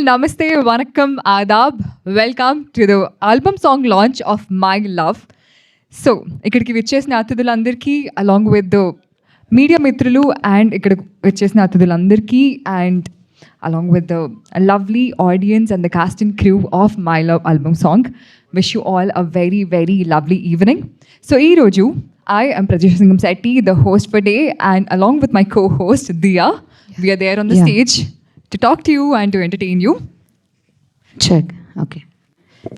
Namaste, Vanakkam, Adab. Welcome to the album song launch of My Love. So ఇక్కడికి వచ్చేసిన అతిథులందరికీ along with the media మిత్రులు and ఇక్కడ వచ్చేసిన అతిథులందరికీ and along with the lovely audience and the cast and crew of my love album song wish you all a very very lovely evening. So ఈరోజు I am Prajesh Singham Setti, the host for day, and along with my co-host Diya, we are there on the stage to talk to you and to entertain you. Check okay.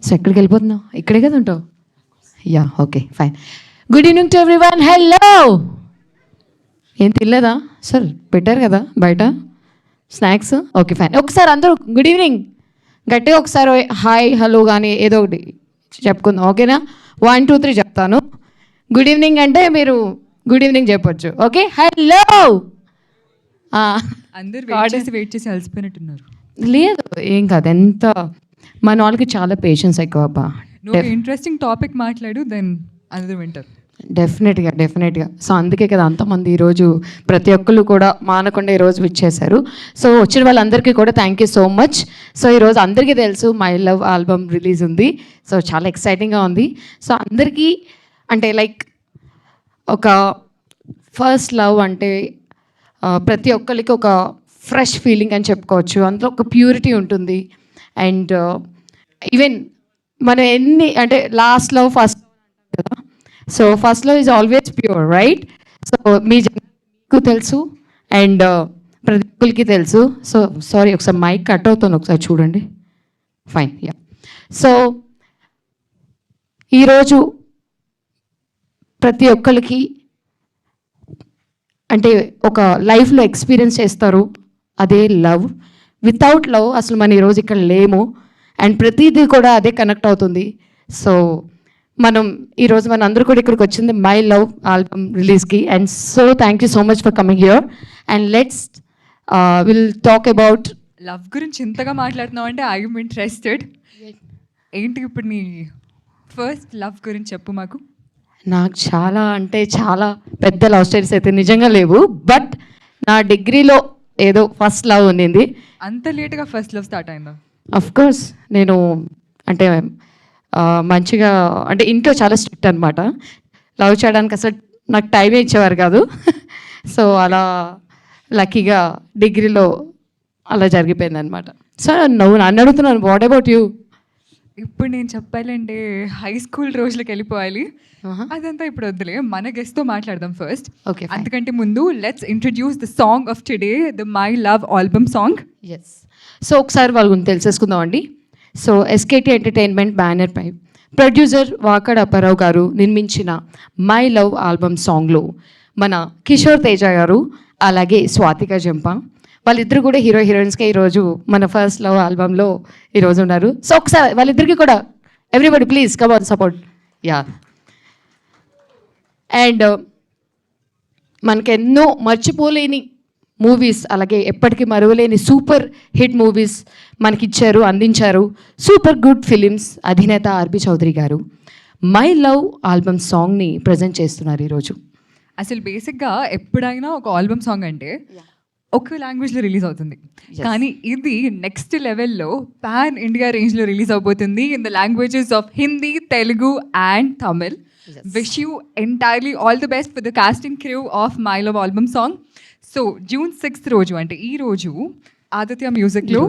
So ఎక్కడికి వెళ్ళిపోతున్నావు? ఇక్కడే కదా ఉంటావు? Yeah okay fine. Good evening to everyone. Hello, ఏం తినలేదా sir? పెట్టారు కదా బయట స్నాక్స్. Okay fine. ఒకసారి అందరూ గుడ్ ఈవినింగ్ గట్టిగా ఒకసారి హాయ్ హలో కానీ ఏదో ఒకటి చెప్పుకుందాం, ఓకేనా? 1 2 3 చెప్తాను. గుడ్ ఈవినింగ్ అంటే మీరు గుడ్ ఈవినింగ్ చెప్పొచ్చు, ఓకే? హలో. అందరూ వెయిట్ చేసి అలసిపోయినట్టున్నారు. లేదు ఏం కాదు, ఎంత మన వాళ్ళకి చాలా పేషెన్స్ ఎక్కువ అబ్బా. నువ్వు ఇంట్రెస్టింగ్ టాపిక్ మాట్లాడు, దెన్ అందరూ వింటారు. డెఫినెట్గా. సో అందుకే కదా అంతమంది ఈరోజు ప్రతి ఒక్కరు కూడా మానకుండా ఈరోజు విచ్చేశారు. సో వచ్చిన వాళ్ళందరికీ కూడా thank you so much. So ఈరోజు అందరికీ తెలుసు మై లవ్ ఆల్బమ్ రిలీజ్ ఉంది. సో చాలా ఎక్సైటింగ్గా ఉంది. సో అందరికీ అంటే లైక్ ఒక ఫస్ట్ లవ్ అంటే ప్రతి ఒక్కరికి ఒక ఫ్రెష్ ఫీలింగ్ అని చెప్పుకోవచ్చు. అందులో ఒక ప్యూరిటీ ఉంటుంది. అండ్ ఈవెన్ మనం ఎన్ని అంటే లాస్ట్ లవ్ ఫస్ట్ కదా, so first love is always pure, right? So మీకు తెలుసు అండ్ ప్రతి ఒక్కరికి తెలుసు. సో సారీ ఒకసారి మైక్ కట్ అవుతుంది, ఒకసారి చూడండి. Fine, yeah. సో ఈరోజు ప్రతి ఒక్కరికి అంటే ఒక లైఫ్లో ఎక్స్పీరియన్స్ చేస్తారు, అదే లవ్. వితౌట్ లవ్ అసలు మనం ఈరోజు ఇక్కడ లేము. అండ్ ప్రతిదీ కూడా అదే కనెక్ట్ అవుతుంది. సో ఈరోజు మన అందరూ కూడా ఇక్కడికి వచ్చింది మై లవ్ ఆల్బమ్ రిలీజ్కి. And so thank you so much for coming here. And let's will talk about love గురించి ఇంతగా మాట్లాడుతున్నావు అంటే ఐఎమ్ ఇంట్రెస్టెడ్. ఏంటి ఇప్పుడు నీ ఫస్ట్ లవ్ గురించి చెప్పు మాకు. నాకు చాలా అంటే చాలా పెద్ద లవ్ స్టోరీస్ అయితే నిజంగా లేవు, బట్ నా డిగ్రీలో ఏదో ఫస్ట్ లవ్ ఉన్నింది. అంత లేట్గా ఫస్ట్ లవ్ స్టార్ట్ అయిందా? అఫ్ కోర్స్ నేను అంటే మంచిగా అంటే ఇంట్లో చాలా స్ట్రిక్ట్ అనమాట. లవ్ చేయడానికి అసలు నాకు టైమే ఇచ్చేవారు కాదు. సో అలా లక్కీగా డిగ్రీలో అలా జరిగిపోయింది అనమాట. సో నువ్వు నన్ను అడుగుతున్నాను, వాట్ అబౌట్ యూ? ఇప్పుడు నేను చెప్పాలంటే హై స్కూల్ రోజులకు వెళ్ళిపోవాలి. అదంతా ఇప్పుడు వద్దులే, మన గెస్ట్తో మాట్లాడదాం ఫస్ట్. ఓకే, అందుకంటే ముందు let's introduce the song of today, the my love album song. Yes. So ఒకసారి వాళ్ళ గురించి తెలిసేసుకుందామండి. సో ఎస్కేటీ ఎంటర్టైన్మెంట్ బ్యానర్ పై ప్రొడ్యూసర్ వాకడ్ అప్పారావు గారు నిర్మించిన మై లవ్ ఆల్బమ్ సాంగ్లో మన కిషోర్ తేజ గారు అలాగే స్వాతిక జంప వాళ్ళిద్దరు కూడా హీరో హీరోయిన్స్గా ఈరోజు మన ఫస్ట్ లవ్ ఆల్బమ్లో ఈరోజు ఉన్నారు. సో ఒకసారి వాళ్ళిద్దరికి కూడా everybody please come on support. Yeah. And మనకెన్నో మర్చిపోలేని మూవీస్ అలాగే ఎప్పటికీ మరువలేని సూపర్ హిట్ మూవీస్ మనకిచ్చారు, అందించారు. సూపర్ గుడ్ ఫిలిమ్స్ అధినేత ఆర్బి చౌదరి గారు మై లవ్ ఆల్బమ్ సాంగ్ని ప్రజెంట్ చేస్తున్నారు ఈరోజు. అసలు బేసిక్గా ఎప్పుడైనా ఒక ఆల్బమ్ సాంగ్ అంటే ఒక లాంగ్వేజ్లో రిలీజ్ అవుతుంది, కానీ ఇది నెక్స్ట్ లెవెల్లో పాన్ ఇండియా రేంజ్లో రిలీజ్ అవబోతుంది in the languages of Hindi, Telugu and Tamil. Wish you entirely all the best for the casting crew of my love album song. So June 6th రోజు అంటే ఈ రోజు ఆదిత్య మ్యూజిక్లో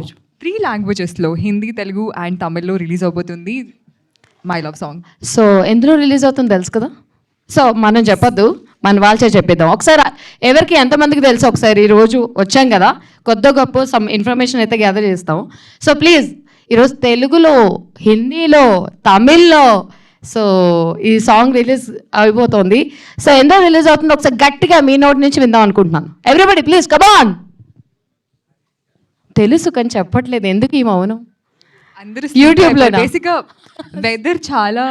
3 లాంగ్వేజెస్లో హిందీ, తెలుగు అండ్ తమిళ్లో రిలీజ్ అవబోతుంది మై లవ్ సాంగ్. సో ఎందులో రిలీజ్ అవుతుంది తెలుసు కదా. సో మనం చెప్పొద్దు, మన వాళ్ళచే చెప్పేద్దాం. ఒకసారి ఎవరికి ఎంతమందికి తెలుసు ఒకసారి ఈరోజు వచ్చాం కదా, కొద్ది గొప్ప సమ్ ఇన్ఫర్మేషన్ అయితే గ్యాదర్ చేస్తాం. సో ప్లీజ్ ఈరోజు తెలుగులో, హిందీలో, తమిళ్లో సో ఈ సాంగ్ రిలీజ్ అయిపోతుంది. సో ఎందులో రిలీజ్ అవుతుందో ఒకసారి గట్టిగా మీ నోటి నుంచి విందాం అనుకుంటున్నాను. Everybody please come on. తెలుసు కానీ చెప్పట్లేదు, ఎందుకు ఈ మౌనం? అందరూ యూట్యూబ్లో బేసిక్గా వెదర్ చాలా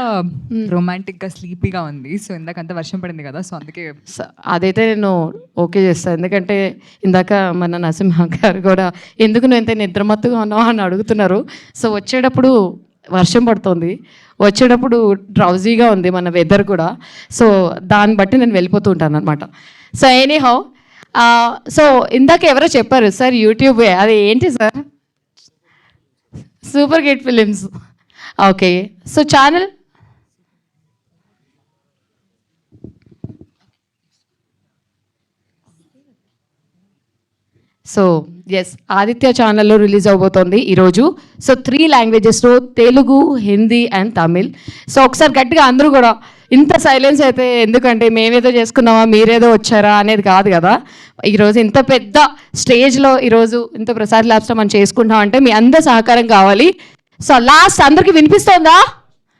రొమాంటిక్గా స్లీపీగా ఉంది. సో ఇందాకంత వర్షం పడింది కదా, సో అందుకే అదైతే నేను ఓకే చేస్తాను. ఎందుకంటే ఇందాక మన నరసింహ గారు కూడా ఎందుకు నువ్వు ఎంత నిద్రమత్తుగా ఉన్నావు అని అడుగుతున్నారు. సో వచ్చేటప్పుడు వర్షం పడుతుంది, వచ్చేటప్పుడు డ్రౌజీగా ఉంది మన వెదర్ కూడా. సో దాన్ని బట్టి నేను వెళ్ళిపోతూ ఉంటాను అనమాట. సో ఎనీహౌ సో ఇందాక ఎవరో చెప్పారు సార్ యూట్యూబ్, అది ఏంటి sir? Super hit films. Okay, so channel so yes Aditya ఛానల్లో రిలీజ్ అవబోతోంది ఈరోజు. సో 3 లాంగ్వేజెస్లో, తెలుగు, హిందీ అండ్ తమిళ్. సో ఒకసారి గట్టిగా అందరూ కూడా, ఇంత సైలెన్స్ అయితే ఎందుకంటే మేమేదో చేసుకున్నామా మీరేదో వచ్చారా అనేది కాదు కదా. ఈరోజు ఇంత పెద్ద స్టేజ్లో ఈరోజు ఇంత ప్రసాద్ ల్యాబ్స్లో మనం చేసుకుంటాం అంటే మీ అందరి సహకారం కావాలి. సో లాస్ట్ అందరికీ వినిపిస్తోందా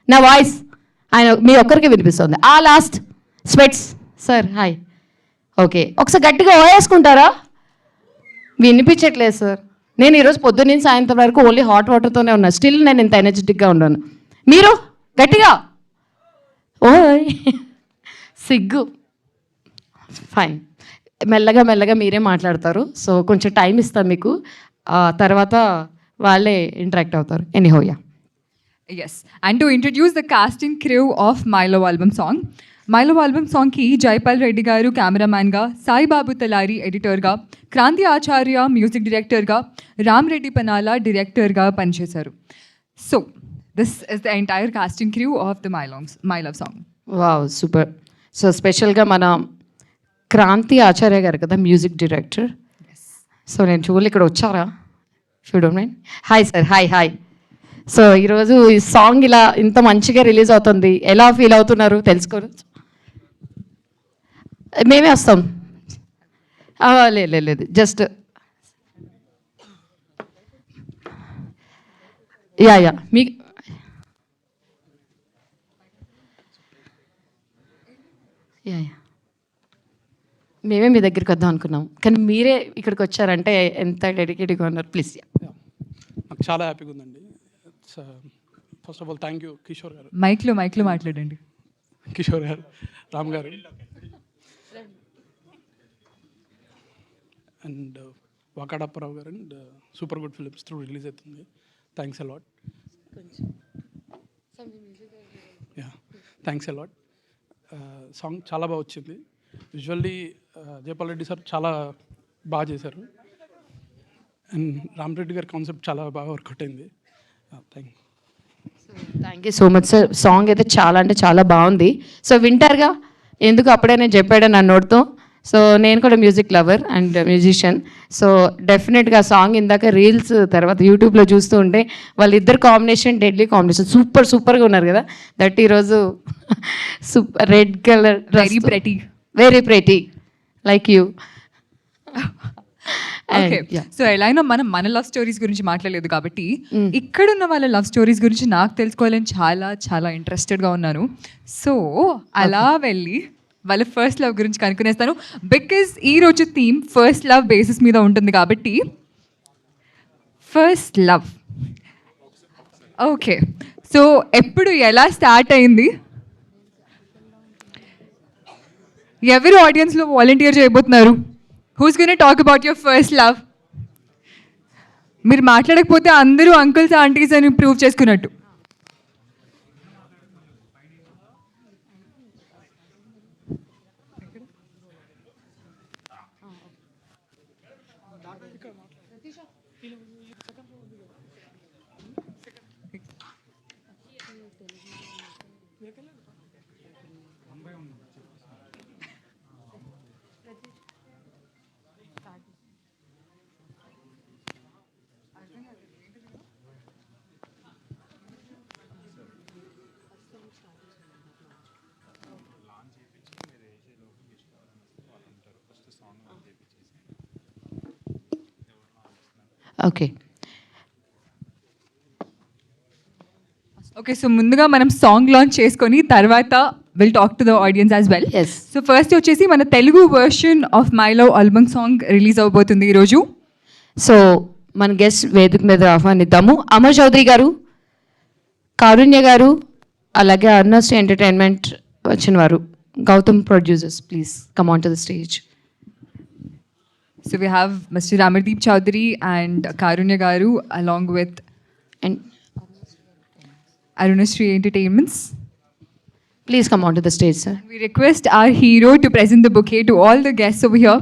నా వాయిస్? ఆయన మీ ఒక్కరికి వినిపిస్తుంది. ఆ లాస్ట్ స్వెట్స్ సార్ హాయ్. ఓకే, ఒకసారి గట్టిగా వేసుకుంటారా? వినిపించట్లేదు సార్. నేను ఈరోజు పొద్దున్న సాయంత్రం వరకు ఓన్లీ హాట్ వాటర్తోనే ఉన్నా, స్టిల్ నేను ఇంత ఎనర్జెటిక్గా ఉన్నాను. మీరు గట్టిగా ఓయ్ సిగ్గు. ఫైన్, మెల్లగా మెల్లగా మీరే మాట్లాడతారు. సో కొంచెం టైం ఇస్తాను మీకు, తర్వాత వాళ్ళే ఇంటరాక్ట్ అవుతారు. ఎనీహోయా. Yes, and to introduce the casting crew of My Love album song. My Love album song ki Jaypal Reddy garu cameraman ga, Sai Babu Talari editor ga, Kranti Acharya music director ga, Ram Reddy Panala director ga panchesaru. So this is the entire casting crew of the My Love song. Wow super. So స్పెషల్గా మన క్రాంతి ఆచార్య గారు కదా music director. So నేను చూడలే, ఇక్కడ వచ్చారా? చూడండి. Hi sir. Hi hi. So ఈరోజు ఈ సాంగ్ ఇలా ఇంత మంచిగా రిలీజ్ అవుతుంది, ఎలా ఫీల్ అవుతున్నారు తెలుసుకోరు? మేమే వస్తాం. లేదు జస్ట్ యా మీ యా మేమే మీ దగ్గరికి వద్దాం అనుకున్నాం, కానీ మీరే ఇక్కడికి వచ్చారంటే ఎంత డెడికేట్గా ఉన్నారు. ప్లీజ్. నాకు చాలా హ్యాపీగా ఉందండి. First of all thank you Kishore గారు, మైక్లో మాట్లాడండి. కిషోర్ గారు, రామ్ గారు అండ్ వాకాడప్పారావు గారు and super good films through release అవుతుంది. Thanks a lot. Yeah thanks a lot. Song చాలా బాగా వచ్చింది. విజువల్లీ జయపాల్ రెడ్డి సార్ చాలా బాగా చేశారు అండ్ రామ్ రెడ్డి గారి కాన్సెప్ట్ చాలా బాగా వర్కౌట్ అయింది. Thank you so much sir. Song అయితే చాలా అంటే చాలా బాగుంది. సో వింటారుగా, ఎందుకు అప్పుడే నేను చెప్పాడు నా నోట్తో. సో నేను కూడా music lover and musician. So డెఫినెట్గా సాంగ్ ఇందాక రీల్స్ తర్వాత యూట్యూబ్లో చూస్తూ ఉంటే వాళ్ళిద్దరు కాంబినేషన్ డెడ్లీ కాంబినేషన్, సూపర్గా ఉన్నారు కదా. దట్ ఈరోజు super red colour, very pretty like you. Okay, so ఎలా అయినా మనం మన లవ్ స్టోరీస్ గురించి మాట్లాడలేదు కాబట్టి ఇక్కడున్న వాళ్ళ లవ్ స్టోరీస్ గురించి నాకు తెలుసుకోవాలని చాలా చాలా ఇంట్రెస్టెడ్గా ఉన్నాను. సో అలా వెళ్ళి వాళ్ళ ఫస్ట్ లవ్ గురించి కనుక్కునేస్తాను. బికాజ్ ఈరోజు థీమ్ ఫస్ట్ లవ్ బేసిస్ మీద ఉంటుంది కాబట్టి ఫస్ట్ లవ్. ఓకే, సో ఎప్పుడు ఎలా స్టార్ట్ అయింది? ఎవరు ఆడియన్స్లో వాలంటీర్ చేయబోతున్నారు? Who's gonna talk about your first love? మీరు మాట్లాడకపోతే అందరూ అంకుల్స్ ఆంటీస్ అని ప్రూవ్ చేసుకున్నట్టు. ఓకే ఓకే, సో ముందుగా మనం సాంగ్ లాంచ్ చేసుకొని తర్వాత will talk to the audience as well. Yes. So first వచ్చేసి మన Telugu version of my love album song release అవబోతుంది ఈరోజు. సో మన గెస్ట్ వేదిక మీద ఆహ్వానిద్దాము. అమర్ చౌదరి గారు, కారుణ్య గారు, అలాగే అర్నస్ట్ ఎంటర్టైన్మెంట్ వచ్చిన వారు, Gautham producers, please come on to the stage. So we have Mr. Ramardeep Chowdhury and Karunya Garu along with and Arunashri Entertainments. Please come on to the stage sir. We request our hero to present the bouquet to all the guests over here.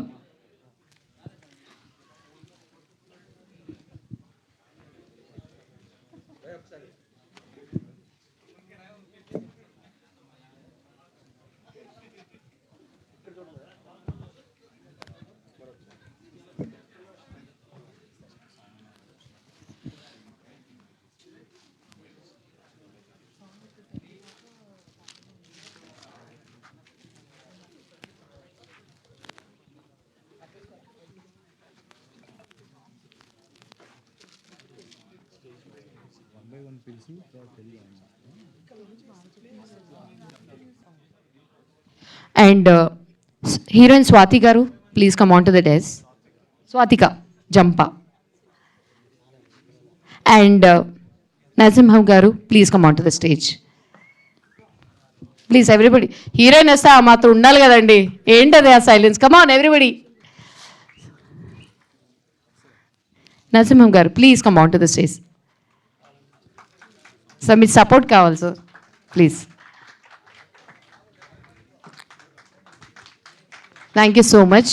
And heroine Swathi గారు please come on to the dais. Swathika Jampa. And Narasimham గారు please come on to the stage. Please everybody. Heroine వస్తే ఆ మాత్రం ఉండాలి కదండి. ఏంటది ఆ silence? Come on everybody. Narasimham గారు please come on to the stage. Sir మీ సపోర్ట్ కావాలి sir please. Thank you so much.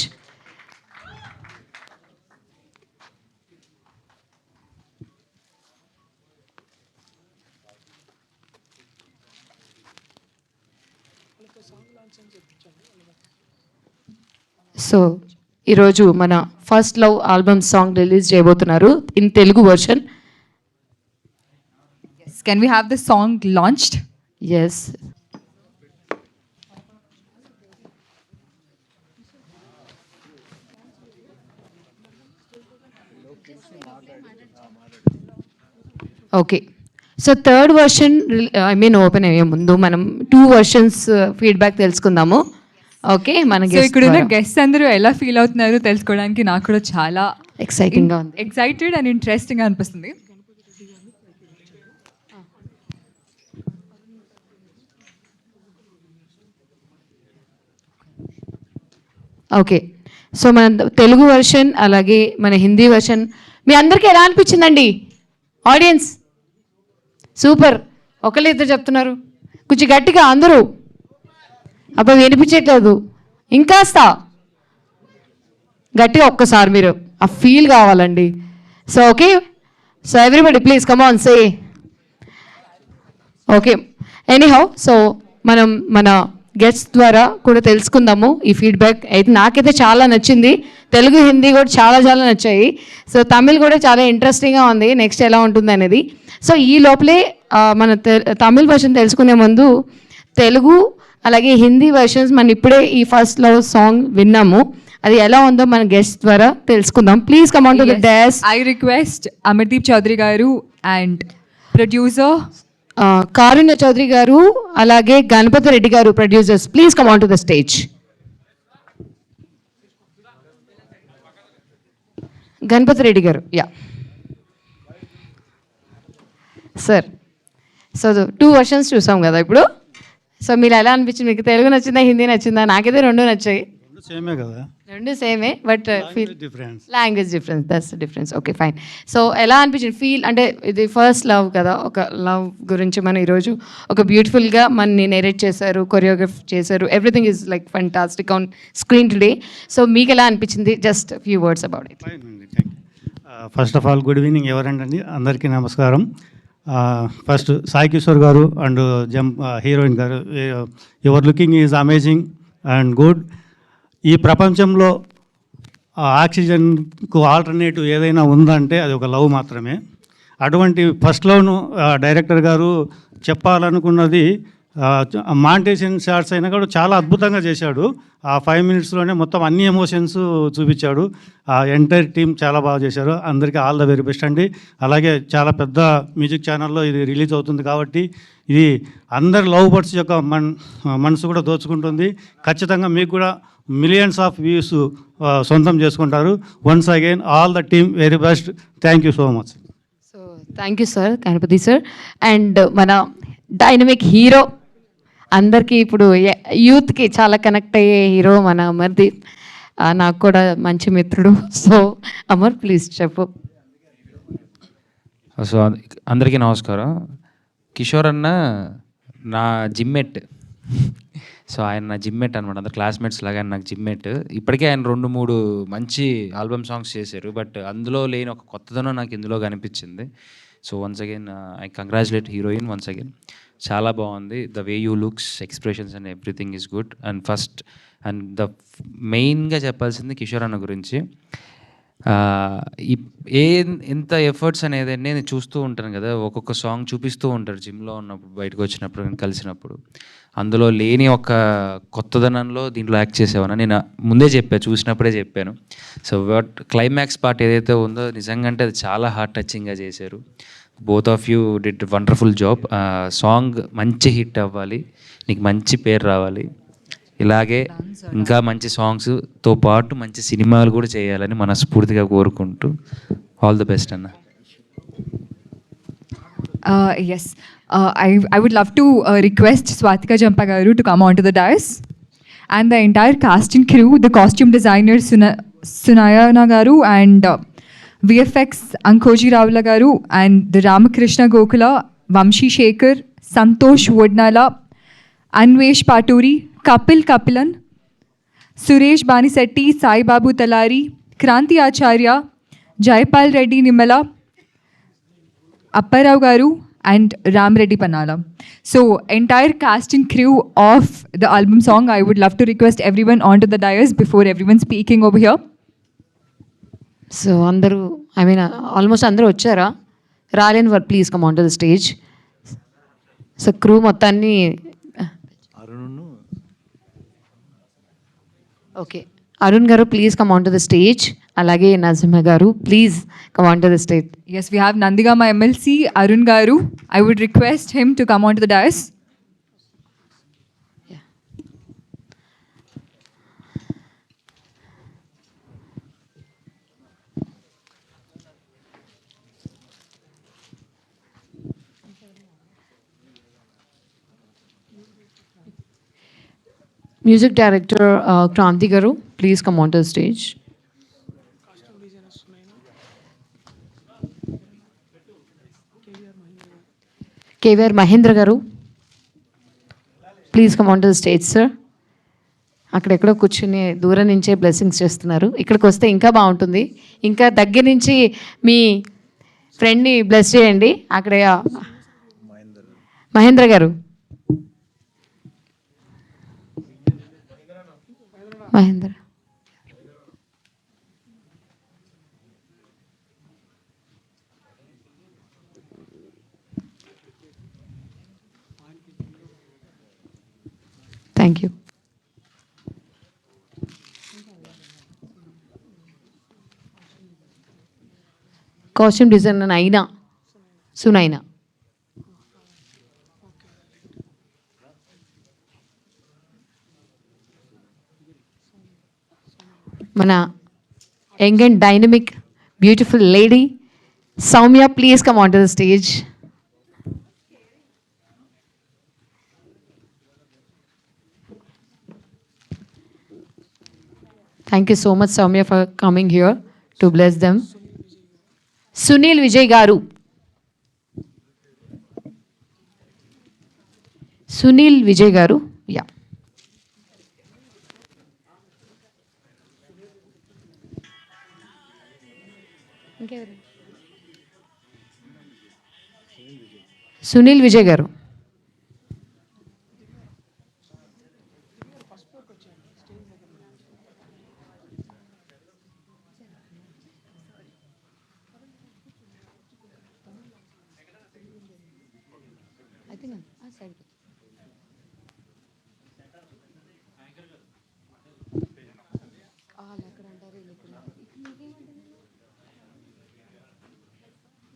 So ఈరోజు మన first love album song release చేయబోతున్నారు in Telugu version. Can we have the song launched? Yes. Okay. So third version open అయ్యే ముందు మనం 2 versions feedback తెలుసుకుందాము. Okay. మన సో ఇక్కడ ఉన్న గెస్ట్ అందరూ ఎలా ఫీల్ అవుతున్నారో తెలుసుకోవడానికి నాకు కూడా చాలా ఎక్సైటింగ్గా ఉంది. ఎక్సైటెడ్ అండ్ ఇంట్రెస్టింగ్ అనిపిస్తుంది. ఓకే. సో మన తెలుగు వర్షన్ అలాగే మన హిందీ వర్షన్ మీ అందరికీ ఎలా అనిపించిందండి ఆడియన్స్? సూపర్. ఒకళ్ళు ఇద్దరు చెప్తున్నారు. కొంచెం గట్టిగా అందరూ. అబ్బా వినిపించట్లేదు. ఇంకాస్త గట్టిగా ఒక్కసారి మీరు ఆ ఫీల్ కావాలండి. So okay. So everybody please come on say. Okay. Anyhow so మనం మన గెస్ట్ ద్వారా కూడా తెలుసుకుందాము ఈ ఫీడ్బ్యాక్. అయితే నాకైతే చాలా నచ్చింది. తెలుగు హిందీ కూడా చాలా చాలా నచ్చాయి. సో తమిళ్ కూడా చాలా ఇంట్రెస్టింగ్గా ఉంది. నెక్స్ట్ ఎలా ఉంటుంది అనేది. సో ఈ లోపలే మన తమిళ్ వర్షన్ తెలుసుకునే ముందు తెలుగు అలాగే హిందీ వర్షన్స్ మనం ఇప్పుడే ఈ ఫస్ట్ లవ్ సాంగ్ విన్నాము. అది ఎలా ఉందో మన గెస్ట్ ద్వారా తెలుసుకుందాం. Please come on to the dash. I request Amardeep Chaudhary గారు అండ్ ప్రొడ్యూసర్ కారుణ్య చౌదరి గారు అలాగే గణపతి రెడ్డి గారు producers please come on to the stage. Ganapathi Reddy గారు యా సార్. సో 2 వర్షన్స్ చూసాం కదా ఇప్పుడు. సో మీరు ఎలా అనిపించింది? మీకు తెలుగు నచ్చిందా హిందీ నచ్చిందా? నాకైతే 2 నచ్చాయి. సేమే కదా, 2 సేమే but difference, language difference. That's difference. Okay fine. So ఎలా అనిపించింది ఫీల్? అంటే ఇది ఫస్ట్ లవ్ కదా, ఒక లవ్ గురించి మనం ఈరోజు ఒక బ్యూటిఫుల్గా మనని నెరేట్ చేశారు, కొరియోగ్రఫ్ చేశారు. Everything is like fantastic on screen today. So మీకు ఎలా అనిపించింది? Just few words about it. Fine అండి, thank you. First of all good evening ఎవరండి, అందరికీ నమస్కారం. ఫస్ట్ సాయి కిషోర్ గారు అండ్ హీరోయిన్ గారు, your looking is amazing and good. ఈ ప్రపంచంలో ఆక్సిజన్కు ఆల్టర్నేటివ్ ఏదైనా ఉందంటే అది ఒక లవ్ మాత్రమే. అటువంటి ఫస్ట్ లవ్ను డైరెక్టర్ గారు చెప్పాలనుకున్నది మాంటేషన్ షార్ట్స్ అయినా కూడా చాలా అద్భుతంగా చేశాడు. ఆ 5 minutesలోనే మొత్తం అన్ని ఎమోషన్స్ చూపించాడు. ఆ ఎంటైర్ టీం చాలా బాగా చేశారు. అందరికీ ఆల్ ద వెరీ బెస్ట్ అండి. అలాగే చాలా పెద్ద మ్యూజిక్ ఛానల్లో ఇది రిలీజ్ అవుతుంది కాబట్టి ఇది అందరి లవ్ బర్డ్స్ యొక్క మనసు కూడా దోచుకుంటుంది. ఖచ్చితంగా మీకు కూడా మిలియన్స్ ఆఫ్ వ్యూస్ సొంతం చేసుకుంటారు. Once again all the team very best. Thank you so much. So thank you sir, Ganapathi sir. And మన డైనమిక్ హీరో, అందరికీ ఇప్పుడు యూత్కి చాలా కనెక్ట్ అయ్యే హీరో మన అమర్దీప్. నాకు కూడా మంచి మిత్రుడు. సో అమర్ ప్లీజ్ చెప్పు. సో అందరికీ నమస్కారం. కిషోర్ అన్న నా జిమ్మేట్. సో ఆయన నా జిమ్మేట్ అనమాట. అందరు క్లాస్మేట్స్ లాగా ఆయన నాకు జిమ్మేట్. ఇప్పటికే ఆయన 2-3 మంచి ఆల్బమ్ సాంగ్స్ చేశారు. బట్ అందులో లేని ఒక కొత్తదనం నాకు ఇందులో కనిపించింది. So once again I congratulate heroine once again. చాలా బాగుంది. The way you looks, expressions and everything is good. And first and the మెయిన్గా చెప్పాల్సింది కిషోర్ అన్న గురించి. ఏ ఎంత ఎఫర్ట్స్ అనేది నేను చూస్తూ ఉంటాను కదా, ఒక్కొక్క సాంగ్ చూపిస్తూ ఉంటారు జిమ్లో ఉన్నప్పుడు, బయటకు వచ్చినప్పుడు, నేను కలిసినప్పుడు. అందులో లేని ఒక కొత్తదనంలో దీంట్లో యాక్ట్ చేసేవాను నేను ముందే చెప్పాను, చూసినప్పుడే చెప్పాను. సో వాట్ క్లైమాక్స్ పార్ట్ ఏదైతే ఉందో నిజంగా అంటే అది చాలా హార్ట్ టచింగ్గా చేశారు. Both of you did wonderful job. Song మంచి హిట్ అవ్వాలి, నీకు మంచి పేరు రావాలి, ఇలాగే ఇంకా మంచి సాంగ్స్తో పాటు మంచి సినిమాలు కూడా చేయాలని మనస్ఫూర్తిగా కోరుకుంటూ ఆల్ ది బెస్ట్ అన్న. Yes, I would love to request Swatika Jampagaru to come onto the dais, and the entire cast and crew, the costume designer Sunayana Garu, and VFX Ankoji Ravula Garu, and the Ramakrishna Gokula, Vamshi Shekhar, Santosh Wodnala, Anvesh Paturi, Kapil Kapilan, Suresh Banisetti, Sai Babu Talari, Kranti Acharya, Jaypal Reddy Nimala, Apparao Garu, and Ram Reddy Panala. So entire cast and crew of the album song, I would love to request everyone onto the dais before everyone speaking over here. So అందరూ almost అందరూ వచ్చారా? రాలేని వారు please come on to the stage. So crew మొత్తాన్ని okay, Arun గారు please come on to the stage. అలాగే నజీమా గారు please come on to the stage. Yes, we have Nandigama MLC Arun Garu. I would request him to come onto the dais. Music director Kranthi గారు please come on to the stage. KVR Mahendra గారు please come on to the stage sir. అక్కడెక్కడో కూర్చుని దూరం నుంచే blessings చేస్తున్నారు. ఇక్కడికి వస్తే ఇంకా బాగుంటుంది. ఇంకా దగ్గర నుంచి మీ ఫ్రెండ్ని బ్లెస్ చేయండి. అక్కడ మహేంద్ర గారు, Mahendra thank you. Costume designer అయినా సునైనా. మన young and dynamic beautiful lady Soumya please come on to the stage. Thank you so much, Soumya, for coming here to bless them. Sunil Vijay Garu. Sunil Vijay Garu, yeah. Sunil Vijay Garu.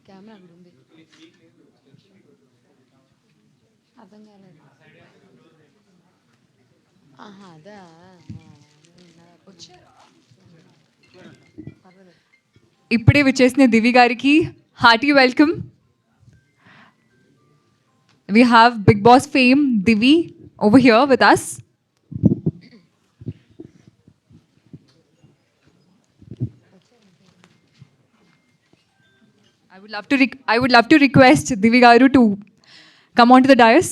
Camera అక్కడ ఉంది. అర్థం కాలేదు. అదా ఇప్పుడే వచ్చేసిన దివి గారికి hearty welcome. We have Big Boss fame Divi over here with us. I would love to request Divi Garu to come onto the dais.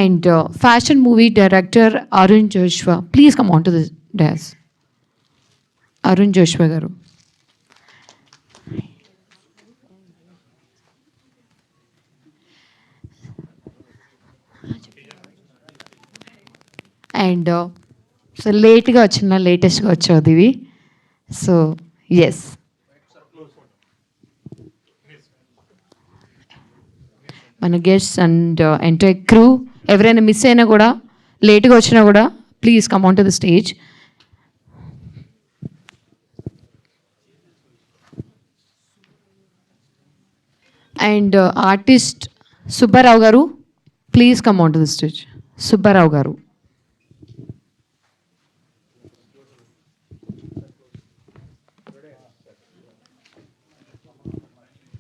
And fashion movie director Arun Joshua. Please come on to the dais. Arun Joshua garu. And so లేట్గా వచ్చిన లేటెస్ట్గా వచ్చేది ఇవి. So yes, మన guests and entire crew ఎవరైనా miss అయినా కూడా, లేట్గా వచ్చినా కూడా, please come on to the stage. And artist Subbarao గారు, please come on to the stage. Subbarao గారు.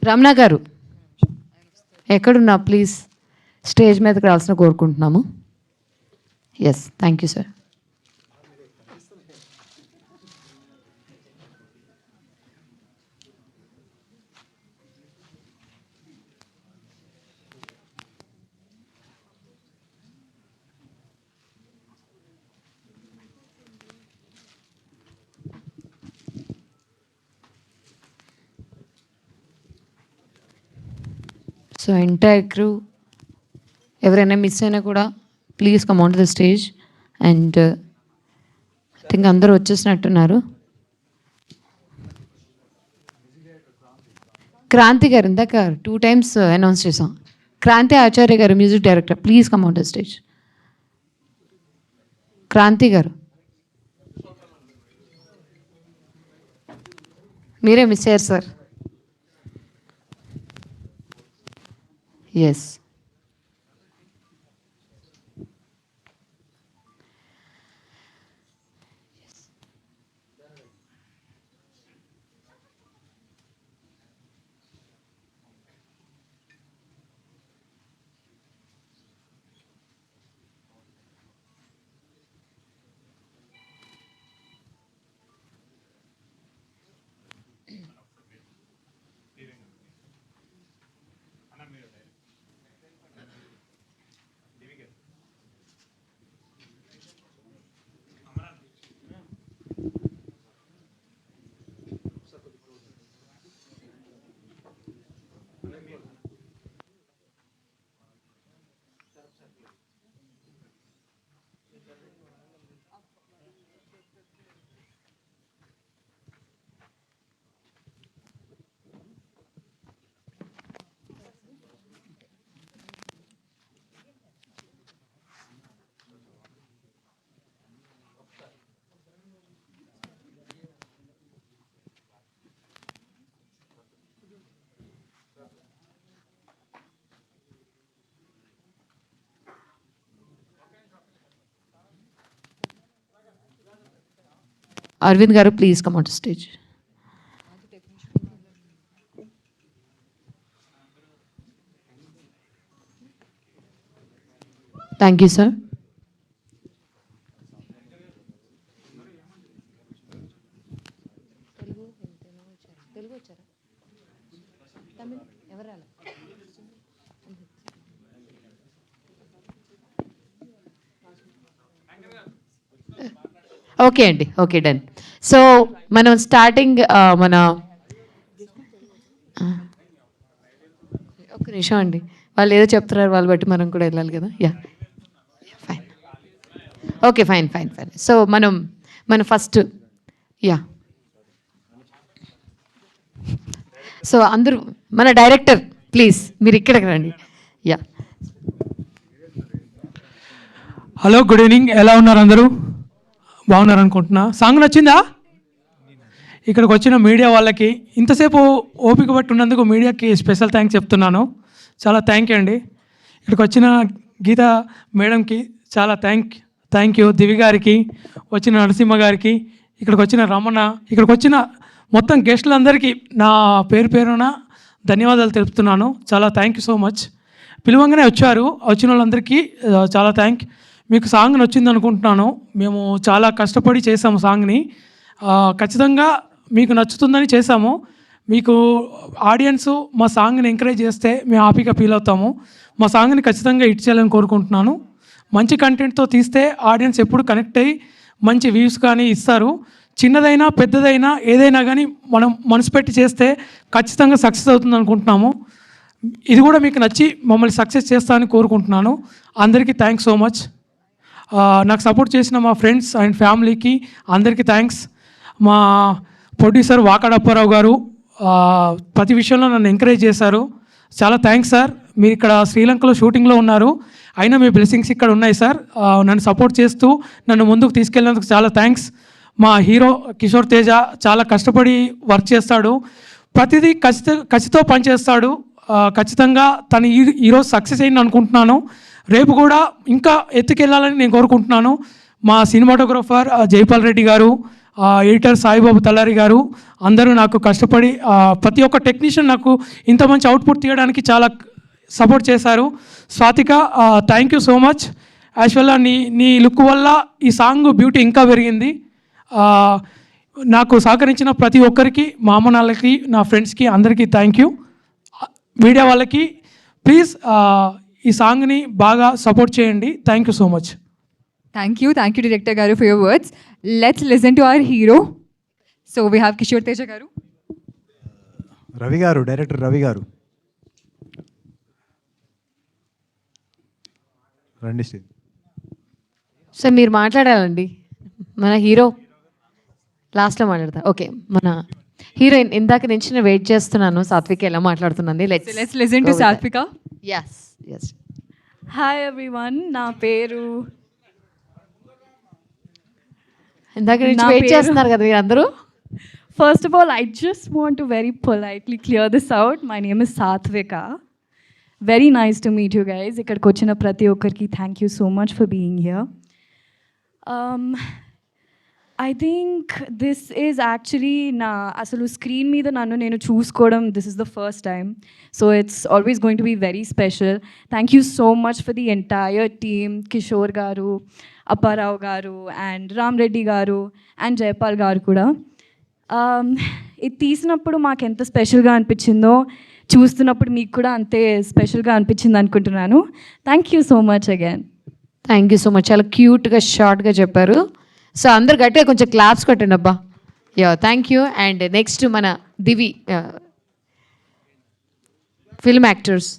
రమణ గారు ఎక్కడున్నా ప్లీజ్ స్టేజ్ మీదకి రావాల్సిన కోరుకుంటున్నాము. Yes, thank you sir. So entire crew ఎవరైనా మిస్ అయినా కూడా please come on to the stage. And I think అందరూ వచ్చేసినట్టున్నారు. క్రాంతి గారు ఇందాక 2 times అనౌన్స్ చేసాం. క్రాంతి ఆచార్య గారు music director, please come on to the stage. Kranthi గారు మీరే మిస్ అయ్యారు సార్. ఎస్, అరవింద్ గారు please come on to stage. Thank you sir. Okay అండి, ఓకే డన్. సో మనం స్టార్టింగ్ మన ఒక్క నిమిషం అండి, వాళ్ళు ఏదో చెప్తున్నారు, వాళ్ళు బట్టి మనం కూడా వెళ్ళాలి కదా. Yeah, fine, okay, fine fine fine. So మన ఫస్ట్, యా, సో అందరూ మన డైరెక్టర్ ప్లీజ్ మీరు ఇక్కడికి రండి. Yeah, hello, good evening. ఎలా ఉన్నారు అందరూ? బాగున్నారు అనుకుంటున్నా. సాంగ్ నచ్చిందా? ఇక్కడికి వచ్చిన మీడియా వాళ్ళకి ఇంతసేపు ఓపిక పట్టి ఉన్నందుకు మీడియాకి స్పెషల్ థ్యాంక్స్ చెప్తున్నాను. చాలా థ్యాంక్ యూ అండి. ఇక్కడికి వచ్చిన గీత మేడంకి చాలా థ్యాంక్ యూ. దివి గారికి, వచ్చిన నరసింహ గారికి, ఇక్కడికి వచ్చిన రమణ, ఇక్కడికి వచ్చిన మొత్తం గెస్టులందరికీ నా పేరున ధన్యవాదాలు తెలుపుతున్నాను. చాలా థ్యాంక్ యూ సో మచ్. పిలువంగానే వచ్చారు, వచ్చిన వాళ్ళందరికీ చాలా మీకు సాంగ్ నచ్చింది అనుకుంటున్నాను. మేము చాలా కష్టపడి చేసాము సాంగ్ని. ఖచ్చితంగా మీకు నచ్చుతుందని చేసాము. మీకు ఆడియన్స్ మా సాంగ్ని ఎంకరేజ్ చేస్తే మేము హ్యాపీగా ఫీల్ అవుతాము. మా సాంగ్ని ఖచ్చితంగా హిట్ చేయాలని కోరుకుంటున్నాను. మంచి కంటెంట్తో తీస్తే ఆడియన్స్ ఎప్పుడు కనెక్ట్ అయ్యి మంచి వ్యూస్ కానీ ఇస్తారు. చిన్నదైనా పెద్దదైనా ఏదైనా కానీ మనం మనసు పెట్టి చేస్తే ఖచ్చితంగా సక్సెస్ అవుతుంది అనుకుంటున్నాము. ఇది కూడా మీకు నచ్చి మమ్మల్ని సక్సెస్ చేస్తానని కోరుకుంటున్నాను. అందరికీ థ్యాంక్స్ సో మచ్. నాకు సపోర్ట్ చేసిన మా ఫ్రెండ్స్ అండ్ ఫ్యామిలీకి అందరికీ థ్యాంక్స్. మా ప్రొడ్యూసర్ వాకాడప్పారావు గారు ప్రతి విషయంలో నన్ను ఎంకరేజ్ చేశారు. చాలా థ్యాంక్స్ సార్. మీరు ఇక్కడ శ్రీలంకలో షూటింగ్లో ఉన్నారు, అయినా మీ బ్లెస్సింగ్స్ ఇక్కడ ఉన్నాయి సార్. నన్ను సపోర్ట్ చేస్తూ నన్ను ముందుకు తీసుకెళ్ళినందుకు చాలా థ్యాంక్స్. మా హీరో కిషోర్ తేజ చాలా కష్టపడి వర్క్ చేస్తాడు, ప్రతిదీ కసితో పనిచేస్తాడు. ఖచ్చితంగా తను ఈరోజు సక్సెస్ అయింది అనుకుంటున్నాను. రేపు కూడా ఇంకా ఎత్తుకెళ్ళాలని నేను కోరుకుంటున్నాను. మా సినిమాటోగ్రఫర్ జైపాల్ రెడ్డి గారు, ఎడిటర్ సాయిబాబు తల్లారి గారు అందరూ నాకు కష్టపడి ప్రతి ఒక్క టెక్నీషియన్ నాకు ఇంత మంచి అవుట్పుట్ తీయడానికి చాలా సపోర్ట్ చేశారు. Swathika, thank you so much. యాక్చువల్గా నీ లుక్ వల్ల ఈ సాంగ్ బ్యూటీ ఇంకా పెరిగింది. నాకు సహకరించిన ప్రతి ఒక్కరికి, మా అమ్మ నాన్నలకి, నా ఫ్రెండ్స్కి అందరికీ థ్యాంక్ యూ. మీడియా వాళ్ళకి ప్లీజ్ ఈ సాంగ్ని బాగా సపోర్ట్ చేయండి. Thank you so much. Thank you, Director Garu, for your words. Let's listen to our hero. So we have Kishore Teja Garu. Ravi గారు, డైరెక్టర్ రవి గారు రండి స్టేజ్. సార్ మీరు మాట్లాడాలండి. మన హీరో లాస్ట్లో మాట్లాడతా. ఓకే, మన హీరోయిన్ ఇందాక నుంచి నేను వెయిట్ చేస్తున్నాను సాత్విక్ ఎలా మాట్లాడుతుందండి. So let's listen to Satvika. Yes yes. Hi everyone, నా పేరు ఇందాక నుంచి వెయిట్ చేస్తున్నారు కదా మీరు అందరూ. First of all I just want to very politely clear this out. My name is Satvika. Very nice to meet you guys. ఇక్కడికి వచ్చిన ప్రతి ఒక్కరికి thank you so much for being here. I think this is actually నా అసలు screen మీద నన్ను నేను చూసుకోవడం this is the first time. So it's always going to be very special. Thank you so much for the entire team. Kishore గారు, అప్పారావు గారు and Ram Reddy గారు and Jaipal గారు కూడా. ఇది తీసినప్పుడు మాకు ఎంత స్పెషల్గా అనిపించిందో చూస్తున్నప్పుడు మీకు కూడా అంతే స్పెషల్గా అనిపించింది అనుకుంటున్నాను. Thank you so much again. Thank you so much. చాలా క్యూట్గా షార్ట్గా చెప్పారు. సో అందరు గట్టిగా కొంచెం క్లాప్స్ కొట్టండి అబ్బా. Yeah, thank you. And next మన Divi, film actors.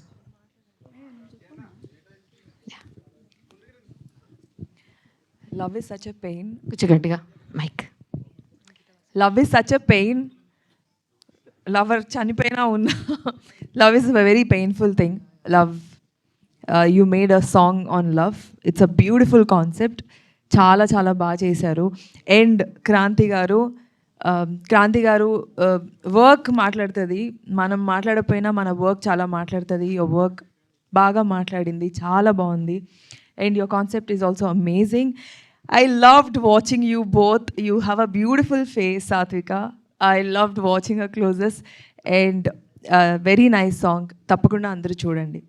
Love is such a pain. కొంచెం గట్టిగా mic. Love is such a pain. Lover chanipoyina unna. Love is a very painful thing. Love. You made a song on love. It's a beautiful concept. చాలా చాలా బాగా చేశారు. And Kranti గారు work మాట్లాడుతుంది. మనం మాట్లాడకపోయినా మన వర్క్ చాలా మాట్లాడుతుంది. యువర్ వర్క్ బాగా మాట్లాడింది, చాలా బాగుంది. And your concept is also amazing. I loved watching you both. You have a beautiful face, Satvika. I loved watching her closest and very nice song. Tappakunda andaru chudandi.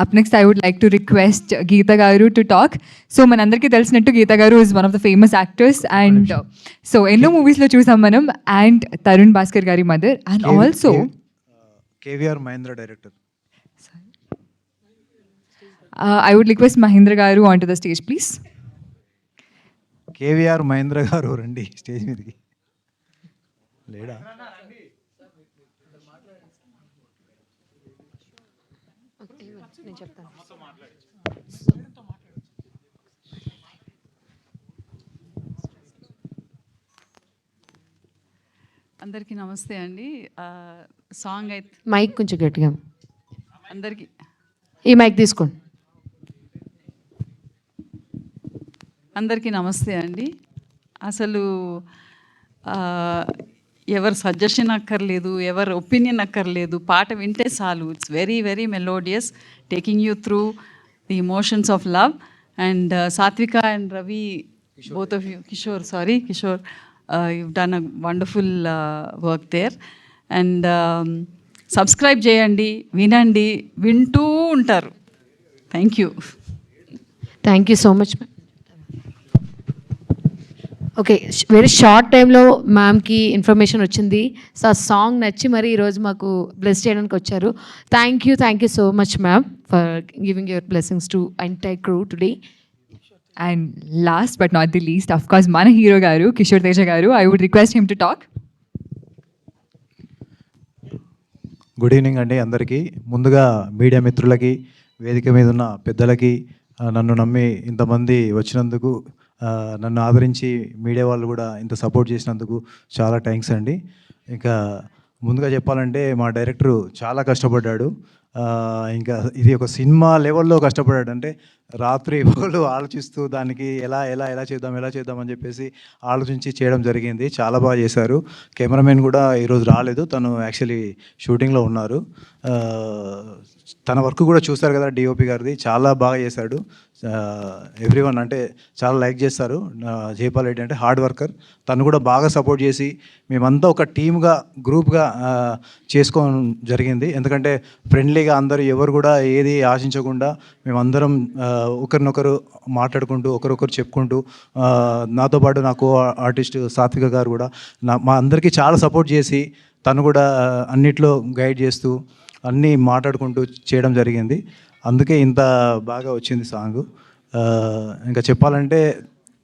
Up next, I would like to request Geeta Garu to talk. So manandariki telusinattu Geeta Garu is one of the famous actors and so enno movies lo chusam manam and Tarun Bhaskar gari mother and also KVR Mahendra director. I would request Mahindra Garu onto the stage, please. KVR Mahendra గారు రండి stage మీదకి. లేడా? అందరికీ నమస్తే అండి. Song అయితే mic కొంచెం గట్టిగా. అందరికీ ఈ మైక్ తీసుకోండి. అందరికీ నమస్తే అండి. అసలు ఎవరు సజెషన్ అక్కర్లేదు, ఎవరు ఒపీనియన్ అక్కర్లేదు, పాట వింటే చాలు. It's very very melodious, taking you through the emotions of love. And Satvika and Ravi, both of you, Kishore, you've done a wonderful work there. And subscribe చేయండి, వినండి, వింటూ ఉంటారు. Thank you. Thank you so much. Okay, very short టైంలో మ్యామ్కి information వచ్చింది. సో ఆ song నచ్చి మరి ఈరోజు మాకు బ్లెస్ చేయడానికి వచ్చారు. Thank you so much ma'am for giving your blessings to entire crew today. And last but not the least of course మన హీరో గారు కిషోర్ తేజ గారు. I would request him to talk. Good evening అండి అందరికీ. ముందుగా media మిత్రులకి, వేదిక మీద ఉన్న పెద్దలకి, నన్ను నమ్మి ఇంతమంది వచ్చినందుకు, నన్ను ఆదరించి మీడియా వాళ్ళు కూడా ఇంత సపోర్ట్ చేసినందుకు చాలా థ్యాంక్స్ అండి. ఇంకా ముందుగా చెప్పాలంటే మా డైరెక్టరు చాలా కష్టపడ్డాడు. ఇంకా ఇది ఒక సినిమా లెవెల్లో కష్టపడ్డాడు. అంటే రాత్రి పగలు ఆలోచిస్తూ దానికి ఎలా చేద్దాం అని చెప్పేసి ఆలోచించి చేయడం జరిగింది. చాలా బాగా చేశారు. కెమెరామెన్ కూడా ఈరోజు రాలేదు, తను యాక్చువల్లీ షూటింగ్లో ఉన్నారు. తన వర్క్ కూడా చూస్తారు కదా డిఓపి గారిది, చాలా బాగా చేశాడు. ఎవ్రీవన్ అంటే చాలా లైక్ చేస్తారు. జైపాల్ రెడ్డి అంటే హార్డ్ వర్కర్, తను కూడా బాగా సపోర్ట్ చేసి మేమంతా ఒక టీమ్గా గ్రూప్గా చేసుకోవడం జరిగింది. ఎందుకంటే ఫ్రెండ్లీగా అందరూ ఎవరు కూడా ఏది ఆశించకుండా మేమందరం ఒకరినొకరు మాట్లాడుకుంటూ ఒకరొకరు చెప్పుకుంటూ, నాతో పాటు నా కో ఆర్టిస్ట్ సాత్విక గారు కూడా మా అందరికీ చాలా సపోర్ట్ చేసి తను కూడా అన్నిట్లో గైడ్ చేస్తూ అన్నీ మాట్లాడుకుంటూ చేయడం జరిగింది. అందుకే ఇంత బాగా వచ్చింది సాంగ్. ఇంకా చెప్పాలంటే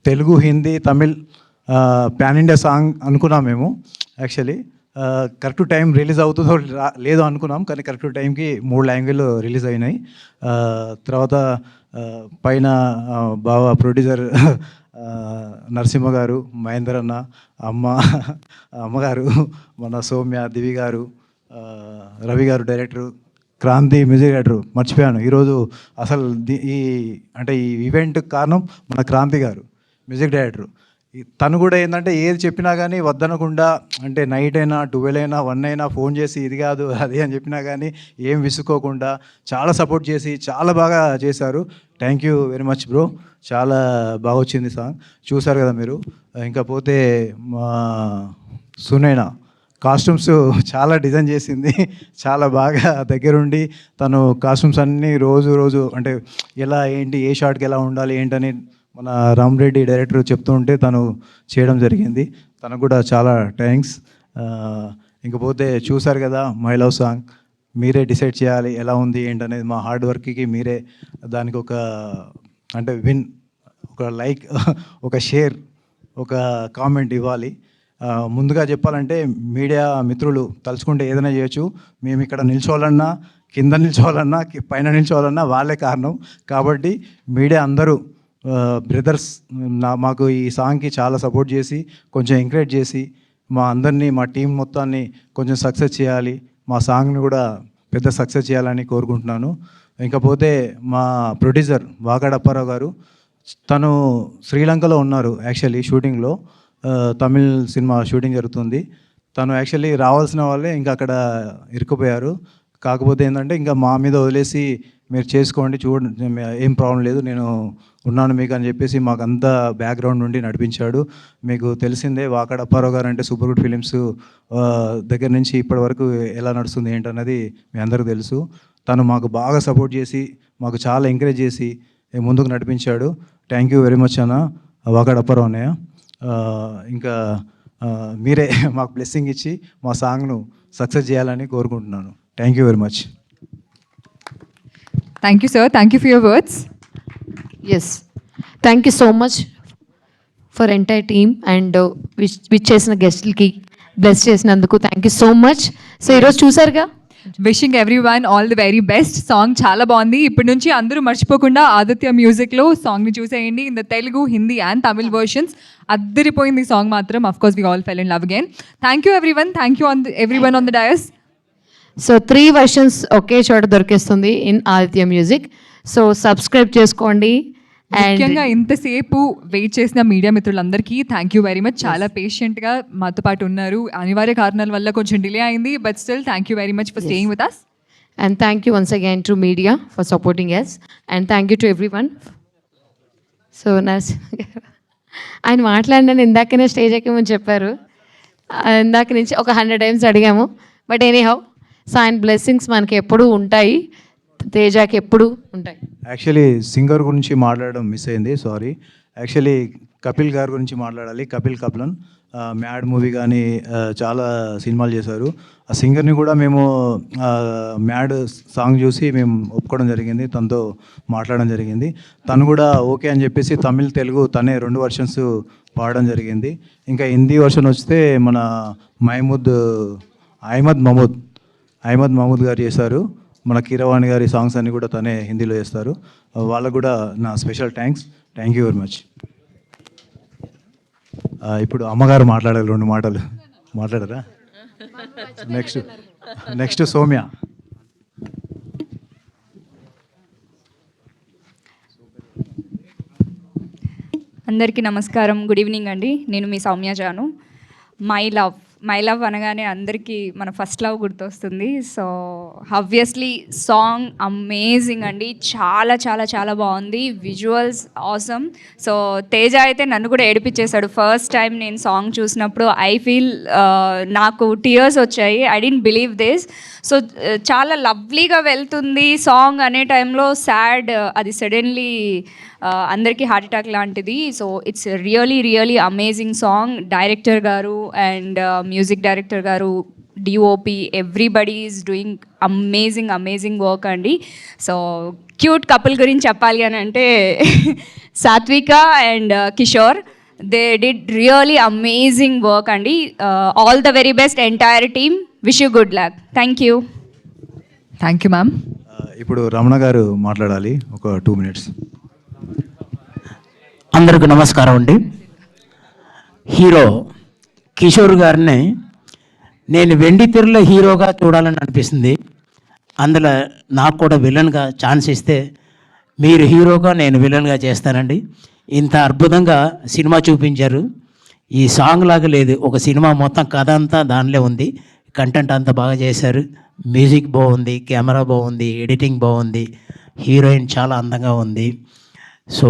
Telugu, Hindi, Tamil pan India song అనుకున్నాం మేము. యాక్చువల్లీ కరెక్ట్ టైం రిలీజ్ అవుతుందో లేదో అనుకున్నాం, కానీ కరెక్ట్ టైంకి 3 లాంగ్వేజ్లో రిలీజ్ అయినాయి. తర్వాత పైన బాగా ప్రొడ్యూసర్ నరసింహ గారు, మహేందర్ అన్న, అమ్మగారు, మన సౌమ్య, దివి గారు, రవి గారు డైరెక్టరు, క్రాంతి మ్యూజిక్ డైరెక్టరు, మర్చిపోయాను ఈరోజు అసలు ఈ ఈవెంట్ కారణం మన క్రాంతి గారు మ్యూజిక్ డైరెక్టరు. తను కూడా ఏంటంటే ఏది చెప్పినా కానీ వద్దనకుండా, అంటే నైట్ అయినా 12 అయినా 1 అయినా ఫోన్ చేసి ఇది కాదు అది అని చెప్పినా కానీ ఏం విసుకోకుండా చాలా సపోర్ట్ చేసి చాలా బాగా చేశారు. Thank you very much bro. చాలా బాగా వచ్చింది సాంగ్, చూసారు కదా మీరు. ఇంకా పోతే మా సునైనా కాస్ట్యూమ్స్ చాలా డిజైన్ చేసింది, చాలా బాగా దగ్గరుండి తను కాస్ట్యూమ్స్ అన్నీ రోజు అంటే ఎలా ఏంటి ఏ షాట్కి ఎలా ఉండాలి ఏంటని మన రామరెడ్డి డైరెక్టర్ చెప్తూ ఉంటే తను చేయడం జరిగింది. తనకు కూడా చాలా థ్యాంక్స్. ఇంకపోతే చూసారు కదా మై లవ్ సాంగ్, మీరే డిసైడ్ చేయాలి ఎలా ఉంది ఏంటనేది. మా హార్డ్ వర్క్కి మీరే దానికి ఒక అంటే ఒక లైక్, ఒక షేర్, ఒక కామెంట్ ఇవ్వాలి. ముందుగా చెప్పాలంటే మీడియా మిత్రులు తలుచుకుంటే ఏదైనా చేయొచ్చు. మేము ఇక్కడ నిల్చోవాలన్నా, కింద నిల్చోవాలన్నా, పైన నిల్చోవాలన్నా వాళ్ళే కారణం. కాబట్టి మీడియా అందరూ బ్రదర్స్ మాకు ఈ సాంగ్కి చాలా సపోర్ట్ చేసి కొంచెం ఎంకరేజ్ చేసి మా అందరినీ, మా టీం మొత్తాన్ని కొంచెం సక్సెస్ చేయాలి, మా సాంగ్ని కూడా పెద్ద సక్సెస్ చేయాలని కోరుకుంటున్నాను. ఇంకపోతే మా ప్రొడ్యూసర్ వాకాడప్పారావు గారు, తను శ్రీలంకలో ఉన్నారు యాక్చువల్లీ షూటింగ్లో. తమిళ్ సినిమా షూటింగ్ జరుగుతుంది. తను యాక్చువల్లీ రావాల్సిన వాళ్ళే ఇంకా అక్కడ ఇరుక్కుపోయారు. కాకపోతే ఏంటంటే ఇంకా మా మీద వదిలేసి మీరు చేసుకోండి, చూడండి ఏం ప్రాబ్లం లేదు, నేను ఉన్నాను మీకు అని చెప్పేసి మాకు అంతా బ్యాక్గ్రౌండ్ నుండి నడిపించాడు. మీకు తెలిసిందే వాకాడ అప్పారావు గారు అంటే సూపర్ గుడ్ ఫిలిమ్స్ దగ్గర నుంచి ఇప్పటి వరకు ఎలా నడుస్తుంది ఏంటన్నది మీ అందరికీ తెలుసు. తను మాకు బాగా సపోర్ట్ చేసి మాకు చాలా ఎంకరేజ్ చేసి ముందుకు నడిపించాడు. థ్యాంక్ యూ వెరీ మచ్ అన్న వాకాడ అప్పారావు అన్నయ్య. ఇంకా మీరే మాకు బ్లెస్సింగ్ ఇచ్చి మా సాంగ్ను సక్సెస్ చేయాలని కోరుకుంటున్నాను. Thank you very much. Thank you sir, thank you for your words. Yes, thank you so much for entire team and wish చేసిన గెస్ట్లకి బ్లెస్ చేసినందుకు thank you so much. So ఈరోజు చూసారుగా, wishing everyone all the very best. Song చాలా బాగుంది. ఇప్పటి నుంచి అందరూ మర్చిపోకుండా ఆదిత్య మ్యూజిక్లో సాంగ్ని చూసేయండి. In the Telugu, Hindi and Tamil versions. అద్దరిపోయింది ఈ సాంగ్ మాత్రం. Of course we all fell in love again. Thank you everyone. Thank you everyone on the dais. So 3 versions ఒకే చోట దొరికేస్తుంది in Aditya music. So subscribe చేసుకోండి. ముఖ్యంగా ఇంతసేపు వెయిట్ చేసిన మీడియా మిత్రులందరికీ థ్యాంక్ యూ వెరీ మచ్. చాలా పేషెంట్గా మాతో పాటు ఉన్నారు. అనివార్య కారణాల వల్ల కొంచెం డిలే అయింది, but still thank you very much for staying with us. And thank you once again to media for supporting us. And thank you to everyone. So ఆయన మాట్లాడినాను ఇందాకనే స్టేజ్ ఎక్కమని చెప్పారు. ఇందాక నుంచి ఒక 100 times అడిగాము. బట్ ఎనీ హౌ, సో ఆయన blessings మనకి ఎప్పుడూ ఉంటాయి, తేజాకి ఎప్పుడూ ఉంటాయి. యాక్చువల్లీ సింగర్ గురించి మాట్లాడడం మిస్ అయింది, సారీ. యాక్చువల్లీ కపిల్ గారి గురించి మాట్లాడాలి. కపిల్ కప్లన్ మ్యాడ్ మూవీ కానీ చాలా సినిమాలు చేశారు. ఆ సింగర్ని కూడా మేము మ్యాడ్ సాంగ్ చూసి మేము ఒప్పుకోవడం జరిగింది, తనతో మాట్లాడడం జరిగింది. తను కూడా ఓకే అని చెప్పేసి తమిళ్ తెలుగు తనే 2 వర్షన్స్ పాడడం జరిగింది. ఇంకా హిందీ వర్షన్ వస్తే మన అహ్మద్ మహమూద్ గారు చేశారు. మన కీరవాణి గారి సాంగ్స్ అన్నీ కూడా తనే హిందీలో చేస్తారు. వాళ్ళకు కూడా నా special thank you very much. ఇప్పుడు అమ్మగారు మాట్లాడాలి 2 మాటలు. మాట్లాడరా? నెక్స్ట్ సౌమ్య. అందరికీ నమస్కారం, గుడ్ ఈవినింగ్ అండి. నేను మీ సౌమ్య జాను. మై లవ్ అనగానే అందరికీ మన ఫస్ట్ లవ్ గుర్తొస్తుంది. సో ఆబ్వియస్లీ సాంగ్ అమేజింగ్ అండి, చాలా చాలా చాలా బాగుంది, విజువల్స్ ఆసమ్. సో తేజ అయితే నన్ను కూడా ఏడిపించేశాడు ఫస్ట్ టైం నేను సాంగ్ చూసినప్పుడు. ఐ ఫీల్ నాకు టీయర్స్ వచ్చాయి, I don't believe this. So చాలా లవ్లీగా వెళ్తుంది సాంగ్ అనే టైంలో సాడ్, అది సడన్లీ అందరికీ హార్ట్ అటాక్ లాంటిది. So it's really amazing song. Director గారు అండ్ మ్యూజిక్ డైరెక్టర్ గారు, DOP, everybody is doing amazing work అండి. సో క్యూట్ కపుల్ గురించి చెప్పాలి అని అంటే Satvika and Kishore, they did really amazing work అండి. All the very best entire team, wish you good luck. Thank you ma'am. ఇప్పుడు రమణ గారు మాట్లాడాలి ఒక 2 minutes. అందరికీ నమస్కారం అండి. హీరో కిషోర్ గారిని నేను వెండితెరలో హీరోగా చూడాలని అనిపిస్తుంది. అందులో నాకు కూడా విలన్గా ఛాన్స్ ఇస్తే మీరు హీరోగా నేను విలన్గా చేస్తానండి. ఇంత అద్భుతంగా సినిమా చూపించారు. ఈ సాంగ్ లాగా లేదు, ఒక సినిమా మొత్తం కథ అంతా దానిలో ఉంది. కంటెంట్ అంతా బాగా చేశారు. మ్యూజిక్ బాగుంది, కెమెరా బాగుంది, ఎడిటింగ్ బాగుంది, హీరోయిన్ చాలా అందంగా ఉంది. సో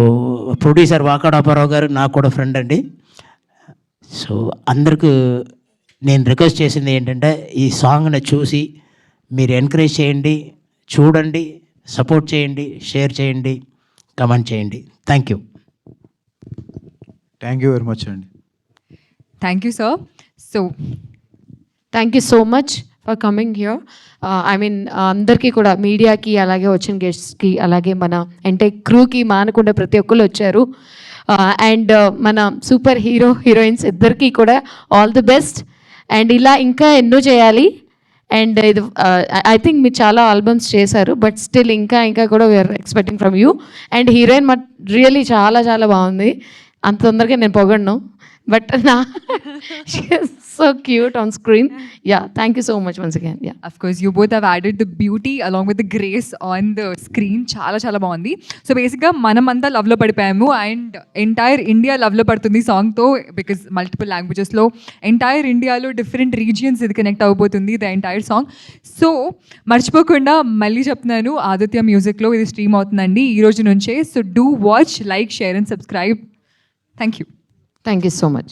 ప్రొడ్యూసర్ వాకాడాపారావు గారు నాకు కూడా ఫ్రెండ్ అండి. సో అందరికీ నేను రిక్వెస్ట్ చేసింది ఏంటంటే ఈ సాంగ్ని చూసి మీరు ఎంకరేజ్ చేయండి, చూడండి, సపోర్ట్ చేయండి, షేర్ చేయండి, కమెంట్ చేయండి. థ్యాంక్ యూ వెరీ మచ్ అండి. Thank you sir. So thank you so much for coming here. I mean అందరికీ కూడా, మీడియాకి, అలాగే వచ్చిన గెస్ట్స్కి, అలాగే మన ఎంటైర్ క్రూకి మానకుండా ప్రతి ఒక్కరు వచ్చారు. అండ్ మన సూపర్ హీరోయిన్స్ ఇద్దరికీ కూడా ఆల్ ది బెస్ట్. అండ్ ఇలా ఇంకా ఎన్నో చేయాలి. అండ్ ఇది ఐ థింక్ మీరు చాలా ఆల్బమ్స్ చేశారు, బట్ స్టిల్ ఇంకా కూడా we're expecting from you. And heroine really చాలా చాలా బాగుంది. అంత తొందరగా నేను పొగడను, but so cute on screen. Yeah, thank you so much once again. Yeah, of course you both have added the beauty along with the grace on the screen. చాలా బాగుంది. So బేసిక్గా మనమంతా లవ్లో పడిపోయాము అండ్ ఎంటైర్ ఇండియా లవ్లో పడుతుంది సాంగ్తో, because multiple లాంగ్వేజెస్లో entire ఇండియాలో డిఫరెంట్ రీజియన్స్ ఇది కనెక్ట్ అవబోతుంది ద ఎంటైర్ సాంగ్. సో మర్చిపోకుండా మళ్ళీ చెప్తున్నాను, ఆదిత్య మ్యూజిక్లో ఇది స్ట్రీమ్ అవుతుందండి ఈ రోజు నుంచే. So do watch, like, share and subscribe. Thank you so much.